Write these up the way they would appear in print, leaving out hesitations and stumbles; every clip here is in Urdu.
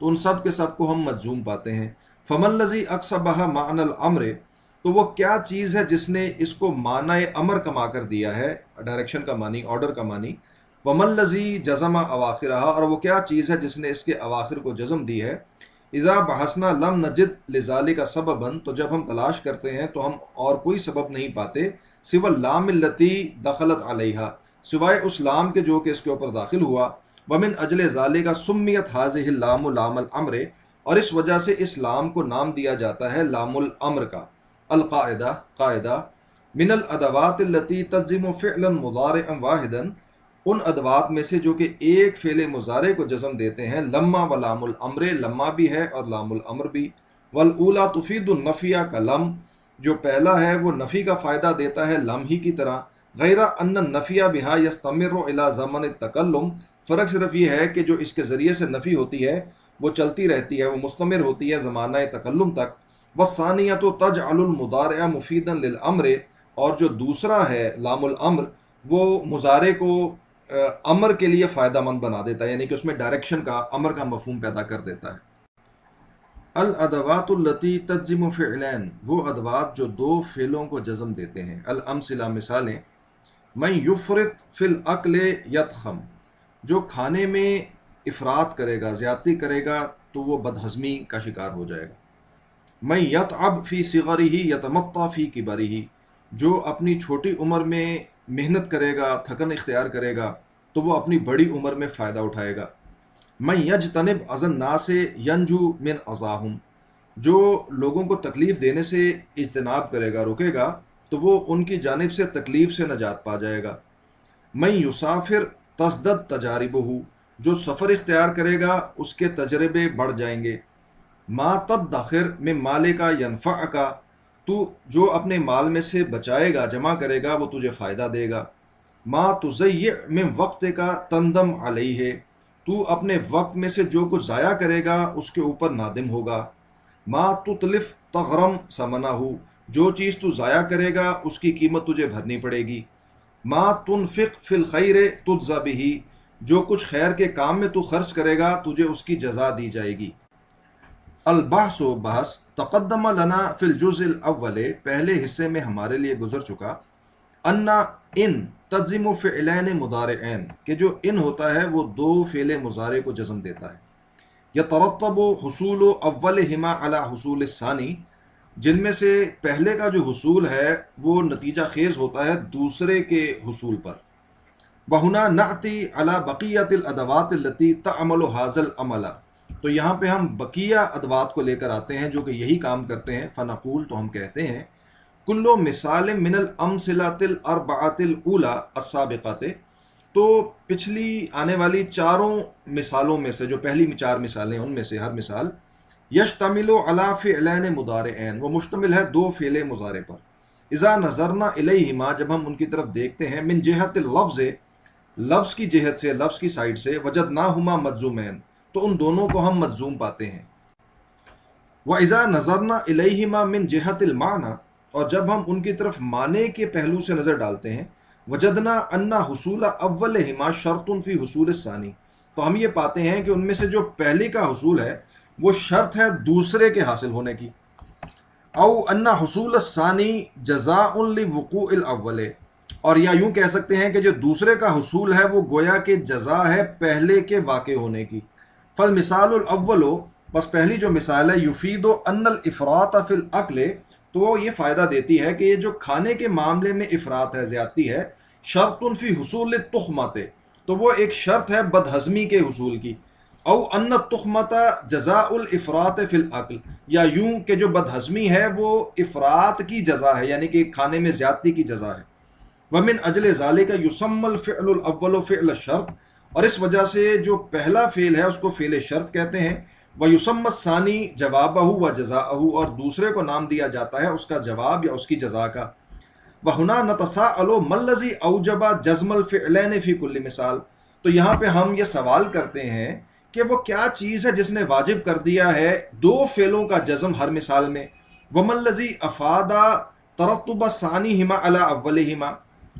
تو ان سب کے سب کو ہم مجزوم پاتے ہیں۔ فمن الذی اکسبہ معنی الامر، تو وہ کیا چیز ہے جس نے اس کو معنی امر کما کر دیا ہے، ڈائریکشن کا معنی، آرڈر کا معنی۔ ومن الذی جزم اواخرہا، اور وہ کیا چیز ہے جس نے اس کے اواخر کو جزم دی ہے۔ اذا بحثنا لم نجد لذالک سببا، تو جب ہم تلاش کرتے ہیں تو ہم اور کوئی سبب نہیں پاتے، سوى اللام التی دخلت علیہا، سوائے اس لام کے جو کہ اس کے اوپر داخل ہوا۔ ومن اجل ذالک سمیت هذه اللام لام الامر، اور اس وجہ سے اس لام کو نام دیا جاتا ہے لام الامر کا۔ القاعدہ، قاعدہ، من الادوات التي تجزم فعلا مضارعا واحدا، ان ادوات میں سے جو کہ ایک فعل مضارع کو جزم دیتے ہیں، لما و لام الامر، لما بھی ہے اور لام الامر بھی۔ والاولی تفید النفی کا لم، جو پہلا ہے وہ نفی کا فائدہ دیتا ہے لم ہی کی طرح۔ غیر ان النفی بہا یستمر الی زمن التکلم، فرق صرف یہ ہے کہ جو اس کے ذریعے سے نفی ہوتی ہے وہ چلتی رہتی ہے، وہ مستمر ہوتی ہے زمانہ تکلم تک۔ والثانیۃ تجعل المضارع مفیدا للامر، اور جو دوسرا ہے لام الامر، وہ مضارع کو امر کے لیے فائدہ مند بنا دیتا ہے، یعنی کہ اس میں ڈائریکشن کا، امر کا مفہوم پیدا کر دیتا ہے۔ الادوات التی تجزم فعلین، وہ ادوات جو دو فعلوں کو جزم دیتے ہیں۔ الامثلہ، مثالیں، من یفرط فی الاکل یتخم، جو کھانے میں افراط کرے گا، زیادتی کرے گا تو وہ بدہضمی کا شکار ہو جائے گا۔ من یتعب فی صغرہ یتمطع فی کبرہ، جو اپنی چھوٹی عمر میں محنت کرے گا، تھکن اختیار کرے گا تو وہ اپنی بڑی عمر میں فائدہ اٹھائے گا۔ من یجتنب اذی الناس ینجو من اذاہم، جو لوگوں کو تکلیف دینے سے اجتناب کرے گا، رکے گا تو وہ ان کی جانب سے تکلیف سے نجات پا جائے گا۔ من یسافر تزدد تجاربہ، جو سفر اختیار کرے گا اس کے تجربے بڑھ جائیں گے۔ ما تدخر من مالک ینفعک، تو جو اپنے مال میں سے بچائے گا، جمع کرے گا، وہ تجھے فائدہ دے گا۔ ما تضیع من وقتک تندم علیہ، تو اپنے وقت میں سے جو کچھ ضائع کرے گا اس کے اوپر نادم ہوگا۔ ما تتلف تغرم ثمنہ، جو چیز تو ضائع کرے گا اس کی قیمت تجھے بھرنی پڑے گی۔ ما تنفق فی الخیر تجزی بہ، جو کچھ خیر کے کام میں تو خرچ کرے گا تجھے اس کی جزا دی جائے گی۔ البحث و بحث، تقدم لنا فی الجزء الاول، پہلے حصے میں ہمارے لیے گزر چکا، انا ان تجزم فعلین مضارعین، کہ جو ان ہوتا ہے وہ دو فعل مضارع کو جزم دیتا ہے۔ یترتب حصول اولہما علی حصول الثانی، جن میں سے پہلے کا جو حصول ہے وہ نتیجہ خیز ہوتا ہے دوسرے کے حصول پر۔ وہنا نأتی علی بقیت الادوات التي تعمل هذا العمل، تو یہاں پہ ہم بقیہ ادوات کو لے کر آتے ہیں جو کہ یہی کام کرتے ہیں۔ فنقول، تو ہم کہتے ہیں، کل مثال من الامثلۃ الاربعۃ الاولی السابقۃ، تو پچھلی آنے والی چاروں مثالوں میں سے، جو پہلی چار مثالیں ان میں سے ہر مثال، یشتمل علی فعلین مضارعین، وہ مشتمل ہے دو فعل مضارع پر۔ اذا نظرنا الیہما، جب ہم ان کی طرف دیکھتے ہیں، من جہت اللفظ، لفظ کی جہت سے، لفظ کی سائڈ سے، وجدناہما مجزومین، تو ان دونوں کو ہم مجزوم پاتے ہیں۔ وَإِذَا نَظَرْنَا إِلَيْهِمَا مِنْ جِهَةِ الْمَعْنَى، اور جب ہم ان کی طرف معنی کے پہلو سے نظر ڈالتے ہیں، وَجَدْنَا أَنَّ حُصُولَ أَوَّلِهِمَا شَرْطٌ فِي حُصُولِ الثَّانِي، تو ہم یہ پاتے ہیں کہ ان میں سے جو پہلے کا حصول ہے وہ شرط ہے دوسرے کے حاصل ہونے کی۔ او ان حصول الثانی جزاء لوقوع الاول، اور یا یوں کہہ سکتے ہیں کہ جو دوسرے کا حصول ہے وہ گویا کہ جزا ہے پہلے کے واقع ہونے کی۔ فالمثال الاول، بس پہلی جو مثال ہے، یفید ان الافراط فی الاکل، تو وہ یہ فائدہ دیتی ہے کہ یہ جو کھانے کے معاملے میں افراط ہے، زیادتی ہے، شرط فی حصول التخمۃ، تو وہ ایک شرط ہے بدہضمی کے حصول کی۔ او ان التخمۃ جزاء الافراط فی الاکل، یا یوں کہ جو بدہضمی ہے وہ افراط کی جزا ہے، یعنی کہ کھانے میں زیادتی کی جزا ہے۔ ومن اجل ذالک یسمى الفعل الاول فعل الشرط، اور اس وجہ سے جو پہلا فعل ہے اس کو فعل شرط کہتے ہیں۔ ویسمى الثانی جوابہ وجزاءہ، اور دوسرے کو نام دیا جاتا ہے اس کا جواب یا اس کی جزا کا۔ وہنا نتساءل ما الذی اوجب جزم الفعلین فی کل مثال، تو یہاں پہ ہم یہ سوال کرتے ہیں کہ وہ کیا چیز ہے جس نے واجب کر دیا ہے دو فعلوں کا جزم ہر مثال میں۔ وما الذی افاد ترتب ثانیہما علی اولہما،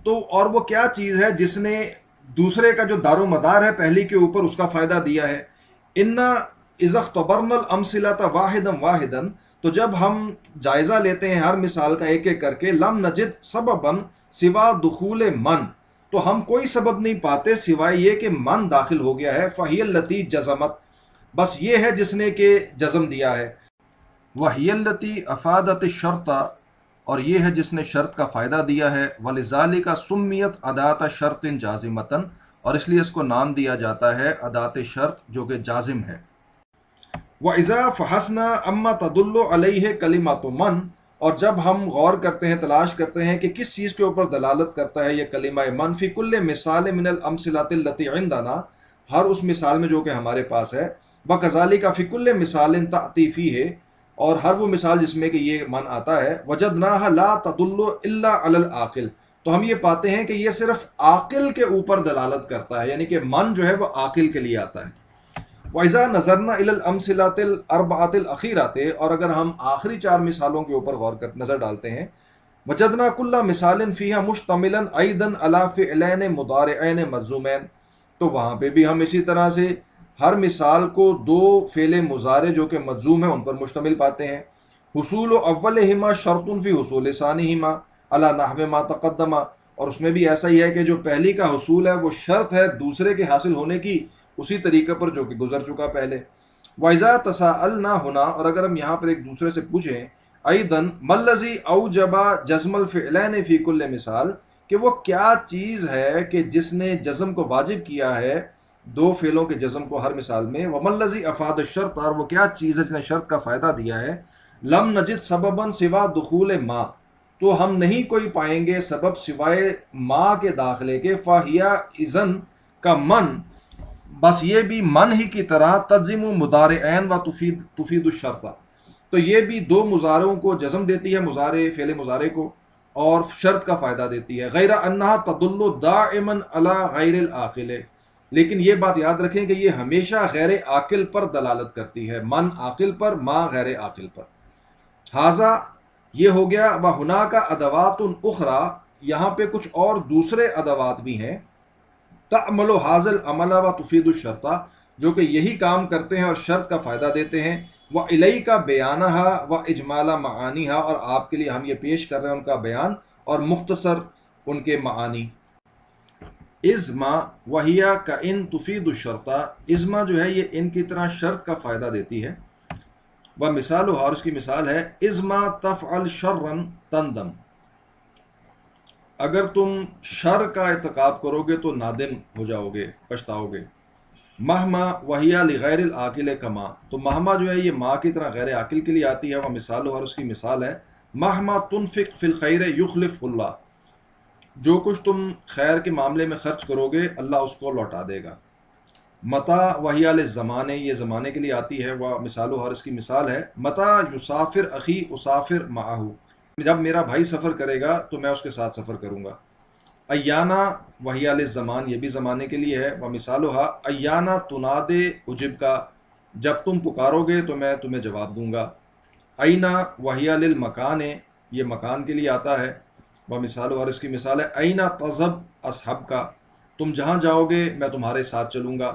تو اور وہ کیا چیز ہے جس نے دوسرے کا جو دار و مدار ہے پہلی کے اوپر اس کا فائدہ دیا ہے۔ ان اذا اختبرنا الامثلۃ واحدا واحدا، تو جب ہم جائزہ لیتے ہیں ہر مثال کا ایک ایک کر کے، لم نجد سببا سوا دخول من، تو ہم کوئی سبب نہیں پاتے سوائے یہ کہ من داخل ہو گیا ہے، فہی التی جزمت، بس یہ ہے جس نے کہ جزم دیا ہے، وہی التی افادت الشرط، اور یہ ہے جس نے شرط کا فائدہ دیا ہے، ولذالک سمیت ادات شرط جازمتن، اور اس لیے اس کو نام دیا جاتا ہے ادات شرط جو کہ جازم ہے۔ وَإِذَا فَحَسْنَا أَمَّا تَدُلُّ عَلَيْهِ كَلِمَةُ مَن، اور جب ہم غور کرتے ہیں، تلاش کرتے ہیں کہ کس چیز کے اوپر دلالت کرتا ہے یہ کلمہ من، فی کل مثال من الامثلۃ التي عندنا، ہر اس مثال میں جو کہ ہمارے پاس ہے، وَكَذَلِكَ فی کل مثال تأتی فیہ، اور ہر وہ مثال جس میں کہ یہ من آتا ہے، وجدناها لا تدل الا علی العاقل، تو ہم یہ پاتے ہیں کہ یہ صرف عاقل کے اوپر دلالت کرتا ہے، یعنی کہ من جو ہے وہ عاقل کے لیے آتا ہے۔ وَإِذَا نَظَرْنَا إِلَى الْأَمْثِلَةِ الْأَرْبَعَةِ الْأَخِيرَةِ، اور اگر ہم آخری چار مثالوں کے اوپر غور کر نظر ڈالتے ہیں، وَجَدْنَا كُلَّ مِثَالٍ فِيهَا مُشْتَمِلًا أَيْضًا عَلَى فِعْلَيْنِ مُضَارِعَيْنِ مَجْزُومَيْنِ، تو وہاں پہ بھی ہم اسی طرح سے ہر مثال کو دو فعل مضارع جو کہ مجزوم ہیں ان پر مشتمل پاتے ہیں۔ حصول اولہما شرط فی حصول ثانیہما علی نحو ما تقدم، اور اس میں بھی ایسا ہی ہے کہ جو پہلی کا حصول ہے وہ شرط ہے دوسرے کے حاصل ہونے کی، اسی طریقے پر جو کہ گزر چکا پہلے۔ وَإِذَا تَسَاءَلْنَا ہونا، اور اگر ہم یہاں پر ایک دوسرے سے پوچھیں، ایضاً مَا الَّذِي أَوْجَبَ جَزْمَ الْفِعْلَيْنِ فِي كُلِّ مثال، کہ وہ کیا چیز ہے کہ جس نے جزم کو واجب کیا ہے دو فعلوں کے جزم کو ہر مثال میں، وَمَا الَّذِي أَفَادَ الشَّرْطَ، اور وہ کیا چیز ہے جس نے شرط کا فائدہ دیا ہے، لم نجد سببا سوا دخول ما، تو ہم نہیں کوئی پائیں گے سبب سوائے ما کے داخلے کے، فاہیا اذن کا من، بس یہ بھی من ہی کی طرح، تجزم مضارعین و تفید الشرط، تو یہ بھی دو مضارعوں کو جزم دیتی ہے، مضارع فعل مضارع کو، اور شرط کا فائدہ دیتی ہے، غیر انہا تدل دائما علی غیر العاقل، لیکن یہ بات یاد رکھیں کہ یہ ہمیشہ غیر عاقل پر دلالت کرتی ہے، من عاقل پر، ما غیر عاقل پر۔ حاذا یہ ہو گیا، وَهُنَاكَ أَدَوَاتٌ أُخْرَى، یہاں پہ کچھ اور دوسرے ادوات بھی ہیں، تعمل حاضل عمل و تفید الشرط، جو کہ یہی کام کرتے ہیں اور شرط کا فائدہ دیتے ہیں، وہ الہی کا بیانہ و اجمال معانی، اور آپ کے لیے ہم یہ پیش کر رہے ہیں ان کا بیان اور مختصر ان کے معانی۔ ازما وہیا کا ان تفید الشرط، ازما جو ہے یہ ان کی طرح شرط کا فائدہ دیتی ہے، وہ مثال، اور اس کی مثال ہے، ازما تفعل شرا تندم، اگر تم شر کا ارتکاب کرو گے تو نادم ہو جاؤ گے، پچھتاؤ گے۔ مہما وہیا لغیر العاقل کما، تو مہما جو ہے یہ ماں کی طرح غیر عاقل کے لیے آتی ہے، وہ مثال، اور اس کی مثال ہے، مہما تنفق فی الخیر یخلف اللہ، جو کچھ تم خیر کے معاملے میں خرچ کرو گے اللہ اس کو لوٹا دے گا۔ متا وہیا للزمانے، یہ زمانے کے لیے آتی ہے، وہ مثال، اور اس کی مثال ہے، متا یسافر اخی اسافر معہ، جب میرا بھائی سفر کرے گا تو میں اس کے ساتھ سفر کروں گا۔ ایانا وہی للزمان، یہ بھی زمانے کے لیے ہے، وہ مثالھا ایانا تنادے اجب کا، جب تم پکارو گے تو میں تمہیں جواب دوں گا۔ اینا وہی للمکان، یہ مکان کے لیے آتا ہے، وہ مثال، اور اس کی مثال ہے، اینا تذهب اصحب کا، تم جہاں جاؤ گے میں تمہارے ساتھ چلوں گا،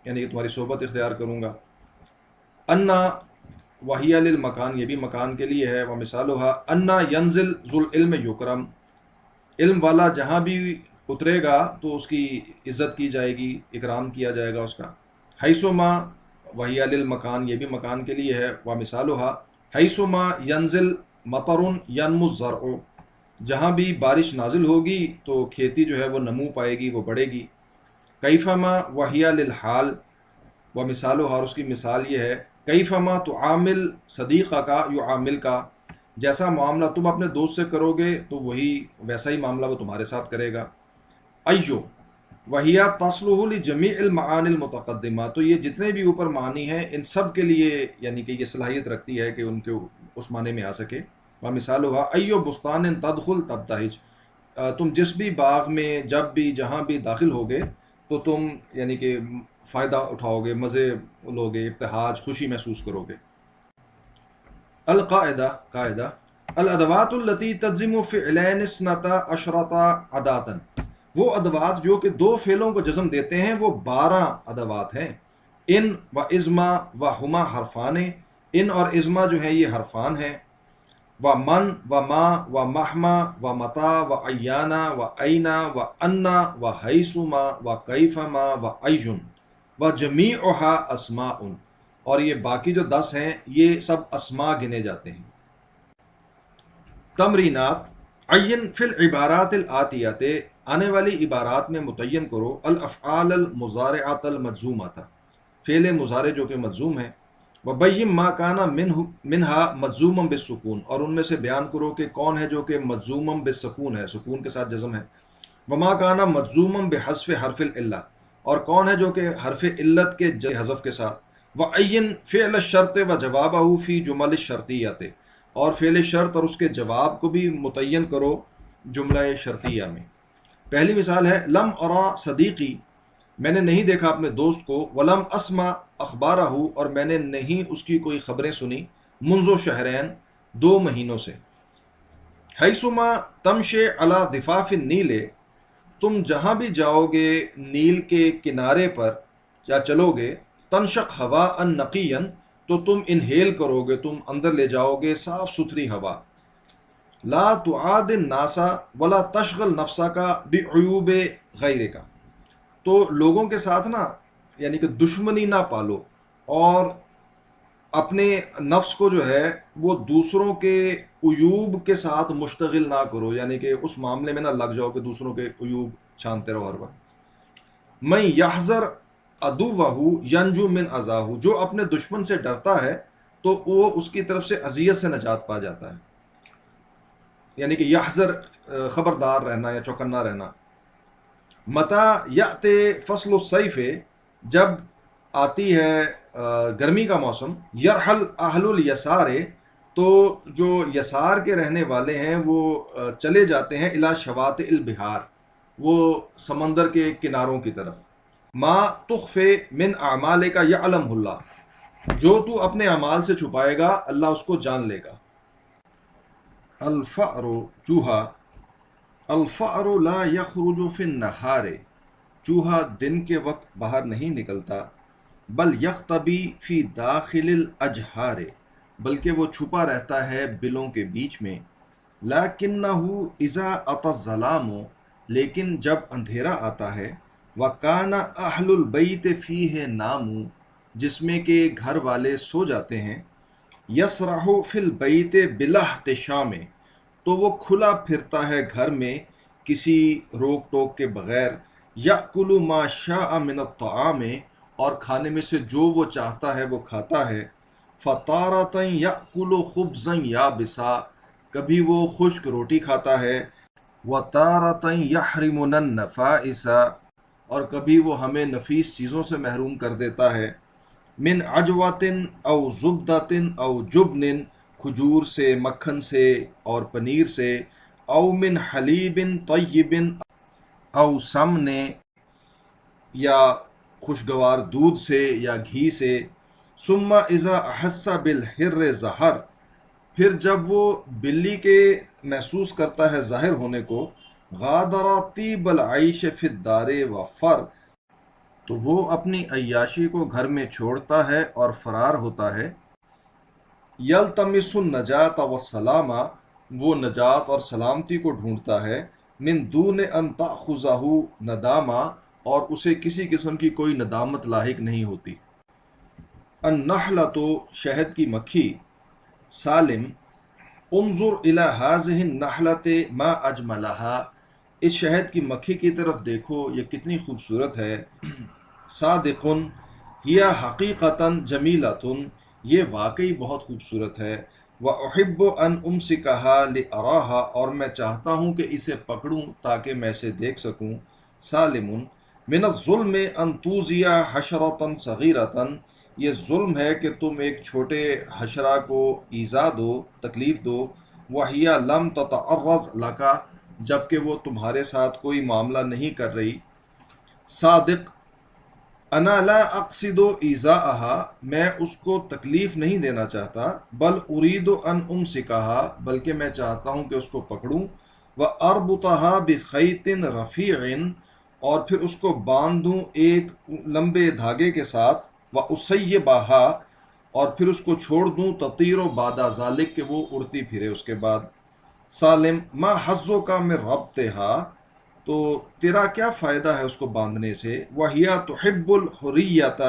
یعنی کہ تمہاری صحبت اختیار کروں گا۔ انا وہی للمکان، یہ بھی مکان کے لیے ہے، وہ مثالھا انا ینزل ذو العلم یکرم، علم والا جہاں بھی اترے گا تو اس کی عزت کی جائے گی، اکرام کیا جائے گا اس کا۔ حیثما وہی للمکان، یہ بھی مکان کے لیے ہے، وہ مثالھا حیثما ینزل مطر ینمو الزرع، جہاں بھی بارش نازل ہوگی تو کھیتی جو ہے وہ نمو پائے گی، وہ بڑھے گی۔ کیفما وہی للحال، وہ مثالھا، اور اس کی مثال یہ ہے، کیفما تعامل صدیقہ کا یعامل کا، جیسا معاملہ تم اپنے دوست سے کرو گے تو وہی ویسا ہی معاملہ وہ تمہارے ساتھ کرے گا۔ ایو وہیا تصلح لجمیع المعانی المتقدمہ، تو یہ جتنے بھی اوپر معنی ہیں ان سب کے لیے یعنی کہ یہ صلاحیت رکھتی ہے کہ ان کے اس معنی میں آ سکے۔ وہ مثالھا ایو بستان تدخل تبتہج، تم جس بھی باغ میں جب بھی جہاں بھی داخل ہوگے تو تم یعنی کہ فائدہ اٹھاؤ گے، مزے لوگے، ابتہاج، خوشی محسوس کرو گے۔ القاعدہ، قاعدہ، الادوات التي تجزم فعلین اثنتا عشرۃ اداتا، وہ ادوات جو کہ دو فعلوں کو جزم دیتے ہیں وہ 12 ادوات ہیں۔ ان و ازما و ہما حرفان، ان اور ازما جو ہیں یہ حرفان ہیں، و من و ما و مہما و متا و ایانا و اینا و انا و حیثما و کیفما و ایجن و جمیعہا اسماء، اور یہ باقی جو 10 ہیں یہ سب اسماء گنے جاتے ہیں۔ تمرینات: عین فی العبارات الآتیات، آنے والی عبارات میں متعین کرو الافعال المضارعۃ المجزومۃ، فعل مضارع جو کہ مجزوم ہے، وبین ما کان منہا مجزوما بالسکون، اور ان میں سے بیان کرو کہ کون ہے جو کہ مجزوما بالسکون ہے، سکون کے ساتھ جزم ہے، وما کان مجزوما بحذف حرف العلہ، اور کون ہے جو کہ حرف علت کے حذف کے ساتھ، وعین فعل الشرط و جوابہ فی جمل الشرطیۃ، اور فعل شرط اور اس کے جواب کو بھی متعین کرو جملہ شرطیہ میں۔ پہلی مثال ہے لم ارا صدیقی، میں نے نہیں دیکھا اپنے دوست کو، ولم اسمع اخبارہ، اور میں نے نہیں اس کی کوئی خبریں سنی، منذ شہرین 2 مہینوں سے۔ حیثما تمشی علی ضفاف النیل، تم جہاں بھی جاؤ گے نیل کے کنارے پر یا چلو گے، تنشق ہوا ان نقیًا، تو تم انہیل کرو گے، تم اندر لے جاؤ گے صاف ستھری ہوا۔ لا تعاد الناس ولا تشغل نفسک بعیوب غیرک، تو لوگوں کے ساتھ نا یعنی کہ دشمنی نہ پالو، اور اپنے نفس کو جو ہے وہ دوسروں کے عیوب کے ساتھ مشتغل نہ کرو، یعنی کہ اس معاملے میں نہ لگ جاؤ کہ دوسروں کے عیوب چھانتے رہو ہر وقت۔ من یحذر عدوہ ینجو من اذاہ، جو اپنے دشمن سے ڈرتا ہے تو وہ اس کی طرف سے اذیت سے نجات پا جاتا ہے، یعنی کہ یحذر خبردار رہنا یا چوکنا رہنا۔ متا یأت فصل الصیف، جب آتی ہے گرمی کا موسم، یرحل اہل الیسار، تو جو یسار کے رہنے والے ہیں وہ چلے جاتے ہیں الی شواطئ البحار، وہ سمندر کے کناروں کی طرف۔ ما تخفی من اعمالک یعلمہ اللہ، جو تو اپنے اعمال سے چھپائے گا اللہ اس کو جان لے گا۔ الفأر چوہا، الفأر لا یخرج فی النہار، چوہا دن کے وقت باہر نہیں نکلتا، بل یختبی فی داخل الاجہار، بلکہ وہ چھپا رہتا ہے بلوں کے بیچ میں۔ لیکنہ اذا اتی الظلام، لیکن جب اندھیرا آتا ہے، وکان اہل البیت فیہ نام، جس میں کہ گھر والے سو جاتے ہیں، یسرح فی البیت بلا احتشام، تو وہ کھلا پھرتا ہے گھر میں کسی روک ٹوک کے بغیر، یأکل ما شاء من الطعام، اور کھانے میں سے جو وہ چاہتا ہے وہ کھاتا ہے، فطارۃ یأکل خبزا یابسا، کبھی وہ خشک روٹی کھاتا ہے، وتارۃ یحرمنا النفائس، اور کبھی وہ ہمیں نفیس چیزوں سے محروم کر دیتا ہے، من عجوۃ او زبدۃ او جبن، کھجور سے، مکھن سے اور پنیر سے، او من حلیب طیب او سمن، یا خوشگوار دودھ سے یا گھی سے۔ ثم اذا احس بالحر ظہر، پھر جب وہ بلی کے محسوس کرتا ہے ظاہر ہونے کو، غادر طیب العیش فی الدار وفر، تو وہ اپنی عیاشی کو گھر میں چھوڑتا ہے اور فرار ہوتا ہے۔ یلتمس النجاۃ والسلام، وہ نجات اور سلامتی کو ڈھونڈتا ہے، من دون ان تأخذہ ندامہ، اور اسے کسی قسم کی کوئی ندامت لاحق نہیں ہوتی۔ النحلۃ، شہد کی مکھی، سالم، انظر الی ہذہ النحلۃ ما اجملھا، اس شہد کی مکھی کی طرف دیکھو یہ کتنی خوبصورت ہے۔ صادق، ہی حقیقتاً جمیلۃ، یہ واقعی بہت خوبصورت ہے۔ وأحب ان امسکھا لأراھا، اور میں چاہتا ہوں کہ اسے پکڑوں تاکہ میں اسے دیکھ سکوں۔ سالم، من الظلم ان توذی حشرۃ صغیرۃ، یہ ظلم ہے کہ تم ایک چھوٹے حشرہ کو ایذا دو، تکلیف دو، وہی لم تتعرض لک، جبکہ وہ تمہارے ساتھ کوئی معاملہ نہیں کر رہی۔ صادق، انا لا اقصد ایذاءھا، میں اس کو تکلیف نہیں دینا چاہتا، بل ارید ان امسکھا، بلکہ میں چاہتا ہوں کہ اس کو پکڑوں، واربطھا بخیط رفیع، اور پھر اس کو باندھ دوں ایک لمبے دھاگے کے ساتھ، و اسیبہا، اور پھر اس کو چھوڑ دوں، تطیر و بعد ذالک، کہ وہ اڑتی پھرے اس کے بعد۔ سالم ما حظو کا میں ربطہا، تو تیرا کیا فائدہ ہے اس کو باندھنے سے؟ وَهِيَ تُحِبُّ الْحُرِيَّةَ،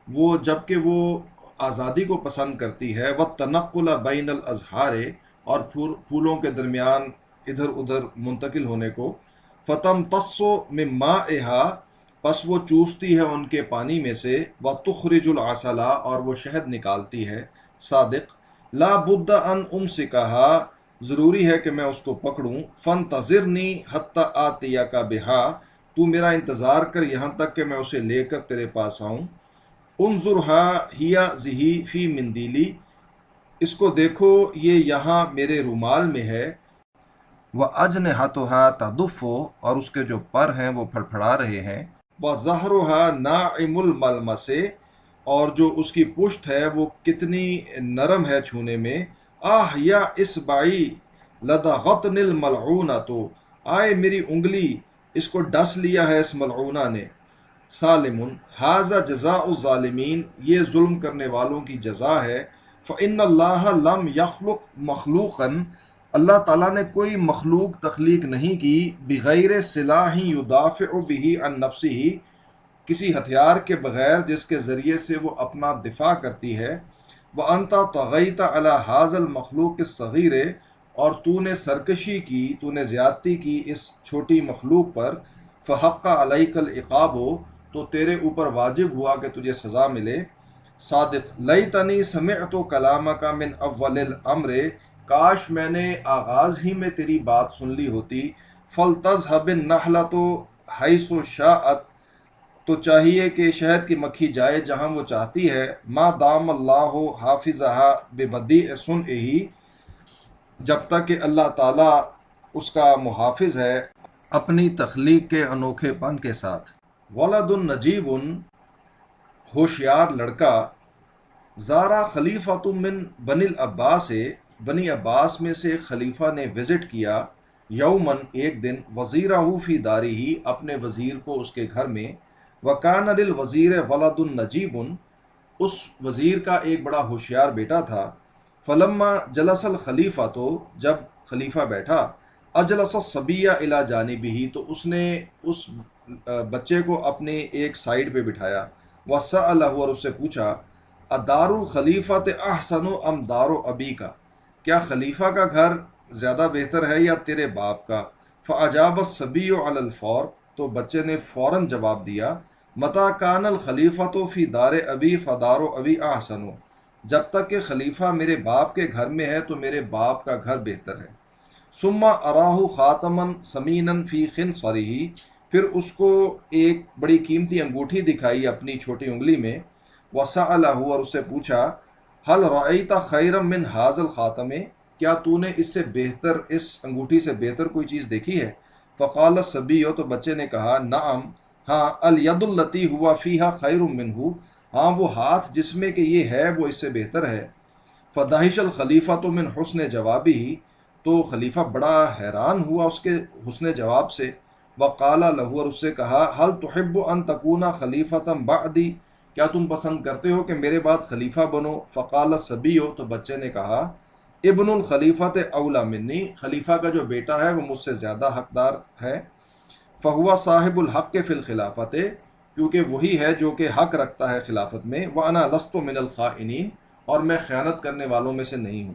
وہ جب کہ وہ آزادی کو پسند کرتی ہے، وَالتَّنَقُّلَ بَيْنَ الْأَزْهَارِ، اور پھولوں کے درمیان ادھر ادھر منتقل ہونے کو۔ فَتَمْتَصُّ مِن مَّائِهَا، پس وہ چوستی ہے ان کے پانی میں سے، وَتُخْرِجُ الْعَسَلَ، اور وہ شہد نکالتی ہے۔ صادق لا بد ان امسکہا، ضروری ہے کہ میں اس کو پکڑوں۔ فانتظرنی حتی آتیک بہا، تو میرا انتظار کر یہاں تک کہ میں اسے لے کر تیرے پاس آؤں۔ انظرہا ہی ذہی فی مندیلی، اس کو دیکھو یہ یہاں میرے رومال میں ہے۔ وَأَجْنِحَتُهَا تَدُفُّ، اور اس کے جو پر ہیں وہ پھڑپھڑا رہے ہیں۔ وَظَهْرُهَا نَاعِمُ الْمَلْمَسِ، اور جو اس کی پشت ہے وہ کتنی نرم ہے چھونے میں۔ آہ یا اصبعی لدغتنی الملعونۃ، آئے میری انگلی، اس کو ڈس لیا ہے اس ملعونہ نے۔ سالم ھذا جزاء الظالمین، یہ ظلم کرنے والوں کی جزا ہے۔ فإن اللہ لم یخلق مخلوقا، اللہ تعالیٰ نے کوئی مخلوق تخلیق نہیں کی، بغیر سلاح یدافع به عن نفسہ، کسی ہتھیار کے بغیر جس کے ذریعے سے وہ اپنا دفاع کرتی ہے۔ وَأَنْتَ طَغَيْتَ عَلَى هَذَا الْمَخْلُوقِ الصَّغِيرِ، اور تو نے سرکشی کی، تو نے زیادتی کی اس چھوٹی مخلوق پر۔ فَحَقَّ عَلَيْكَ الْعِقَابُ، تو تیرے اوپر واجب ہوا کہ تجھے سزا ملے۔ صادق لیتنی سمعت کلامک من اول الامر، کاش میں نے آغاز ہی میں تیری بات سن لی ہوتی۔ فلتذهب النحلة حیث شاءت، تو چاہیے کہ شہد کی مکھی جائے جہاں وہ چاہتی ہے۔ ما دام اللہ حافظها ببدیع صنعہ، جب تک کہ اللہ تعالیٰ اس کا محافظ ہے اپنی تخلیق کے انوکھے پن کے ساتھ۔ ولد نجیب، ہوشیار لڑکا۔ زارا خلیفۃ من بنی العباس، بنی عباس میں سے خلیفہ نے وزٹ کیا۔ یومن، ایک دن، وزیرہ فی دارہ، اپنے وزیر کو اس کے گھر میں۔ وکان للوزیر ولد نجیب، اس وزیر کا ایک بڑا ہوشیار بیٹا تھا۔ فلما جلس الخلیفہ، تو جب خلیفہ بیٹھا، اجلس الصبی الی جانبہ، تو اس نے اس بچے کو اپنے ایک سائیڈ پہ بٹھایا۔ وسألہ، اور اس سے پوچھا، ادار الخلیفۃ احسن ام دار ابیک، کیا خلیفہ کا گھر زیادہ بہتر ہے یا تیرے باپ کا؟ فاجاب الصبی علی الفور، تو بچے نے فوراً جواب دیا، متی کان الخلیفۃ فی دار ابی فدار ابی احسن، جب تک کہ خلیفہ میرے باپ کے گھر میں ہے تو میرے باپ کا گھر بہتر ہے۔ ثم اراہ خاتما ثمینا فی خنصرہ، پھر اس کو ایک بڑی قیمتی انگوٹھی دکھائی اپنی چھوٹی انگلی میں۔ وسألہ، اور اس سے پوچھا، هل رأیت خیرا من ھذا الخاتم، کیا تو نے اس سے بہتر، اس انگوٹھی سے بہتر کوئی چیز دیکھی ہے؟ فقال الصبی، تو بچے نے کہا، نعم، ہاں، الید التی ہوا فیہا خیر منہ، ہاں وہ ہاتھ جس میں کہ یہ ہے وہ اس سے بہتر ہے۔ فدہش الخلیفۃ من حسن جوابہ، تو خلیفہ بڑا حیران ہوا اس کے حسن جواب سے۔ وقال لہ، اور اس سے کہا، هل تحب ان تکون خلیفۃ بعدی، کیا تم پسند کرتے ہو کہ میرے بعد خلیفہ بنو؟ فقال الصبی، تو بچے نے کہا، ابن الخلیفۃ اولی منی، خلیفہ کا جو بیٹا ہے وہ مجھ سے زیادہ حقدار ہے۔ فہو صاحب الحق فی الخلافت، کیونکہ وہی ہے جو کہ حق رکھتا ہے خلافت میں۔ وانا لست من الخائنین، اور میں خیانت کرنے والوں میں سے نہیں ہوں۔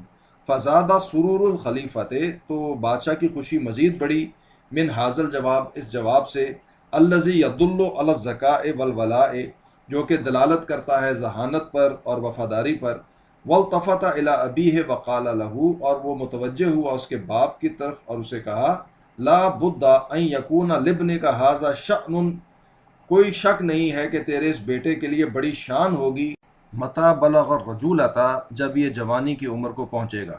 فزادہ سرور الخلیفت، تو بادشاہ کی خوشی مزید بڑھی، من حاصل جواب، اس جواب سے، الذی یدل علی الذکاء والولاء، جو کہ دلالت کرتا ہے ذہانت پر اور وفاداری پر۔ والتفت الی ابیہ وقال لہ، اور وہ متوجہ ہوا اس کے باپ کی طرف اور اسے کہا، لا بد ان یکون لابنک ھذا شأن، کوئی شک نہیں ہے کہ تیرے اس بیٹے کے لیے بڑی شان ہوگی، متی بلغ الرجولۃ، جب یہ جوانی کی عمر کو پہنچے گا۔